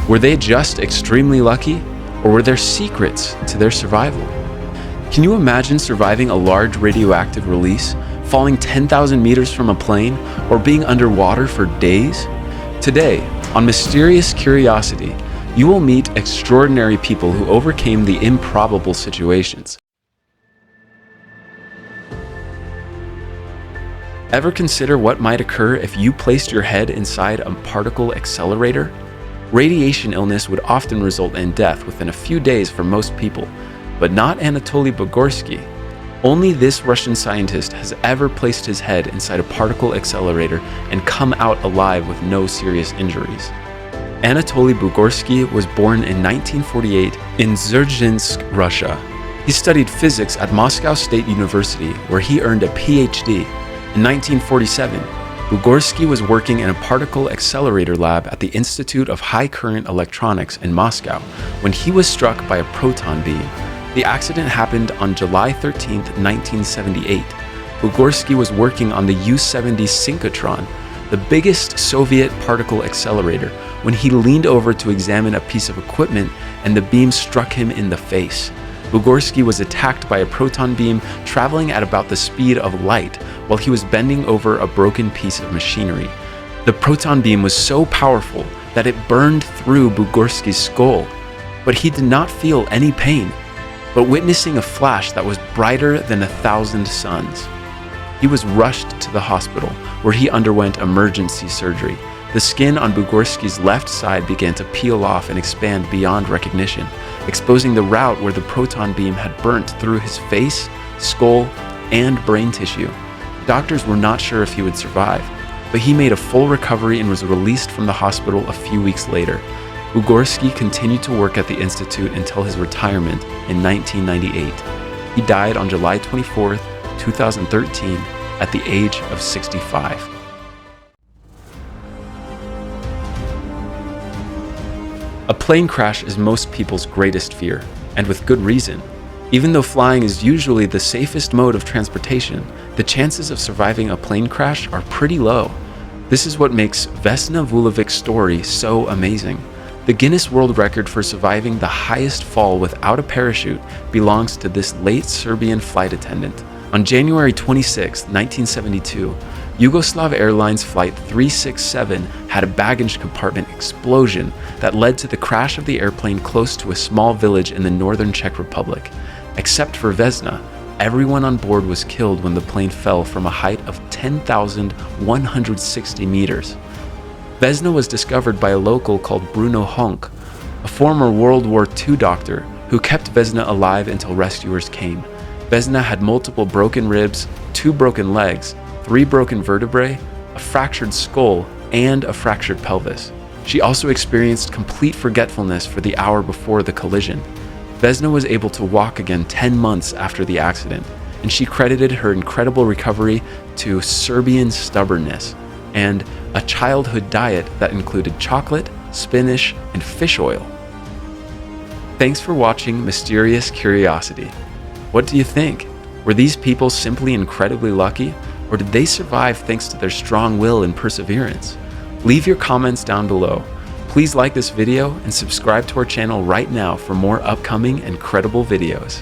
Were they just extremely lucky, or were there secrets to their survival? Can you imagine surviving a large radioactive release, falling 10,000 meters from a plane, or being underwater for days? Today, on Mysterious Curiosity, you will meet extraordinary people who overcame the improbable situations. Ever consider what might occur if you placed your head inside a particle accelerator? Radiation illness would often result in death within a few days for most people, but not Anatoli Bugorski. Only this Russian scientist has ever placed his head inside a particle accelerator and come out alive with no serious injuries. Anatoli Bugorski was born in 1948 in Dzержinsk, Russia. He studied physics at Moscow State University, where he earned a PhD. In 1947, Bugorski was working in a particle accelerator lab at the Institute of High Current Electronics in Moscow when he was struck by a proton beam. The accident happened on July 13, 1978. Bugorski was working on the U-70 synchrotron, the biggest Soviet particle accelerator, when he leaned over to examine a piece of equipment and the beam struck him in the face. Bugorski was attacked by a proton beam traveling at about the speed of light while he was bending over a broken piece of machinery. The proton beam was so powerful that it burned through Bugorski's skull, but he did not feel any pain, but witnessing a flash that was brighter than 1,000 suns. He was rushed to the hospital, where he underwent emergency surgery. The skin on Bugorski's left side began to peel off and expand beyond recognition, exposing the route where the proton beam had burnt through his face, skull, and brain tissue. Doctors were not sure if he would survive, but he made a full recovery and was released from the hospital a few weeks later. Bugorski continued to work at the institute until his retirement in 1998. He died on July 24, 2013, at the age of 65. A plane crash is most people's greatest fear, and with good reason. Even though flying is usually the safest mode of transportation, the chances of surviving a plane crash are pretty low. This is what makes Vesna Vulovic's story so amazing. The Guinness World Record for surviving the highest fall without a parachute belongs to this late Serbian flight attendant. On January 26, 1972, Yugoslav Airlines Flight 367 had a baggage compartment explosion that led to the crash of the airplane close to a small village in the northern Czech Republic. Except for Vesna, everyone on board was killed when the plane fell from a height of 10,160 meters. Vesna was discovered by a local called Bruno Honk, a former World War II doctor who kept Vesna alive until rescuers came. Vesna had multiple broken ribs, 2 broken legs, 3 broken vertebrae, a fractured skull, and a fractured pelvis. She also experienced complete forgetfulness for the hour before the collision. Vesna was able to walk again 10 months after the accident, and she credited her incredible recovery to Serbian stubbornness and a childhood diet that included chocolate, spinach, and fish oil. Thanks for watching Mysterious Curiosity. What do you think? Were these people simply incredibly lucky, or did they survive thanks to their strong will and perseverance? Leave your comments down below. Please like this video and subscribe to our channel right now for more upcoming incredible videos.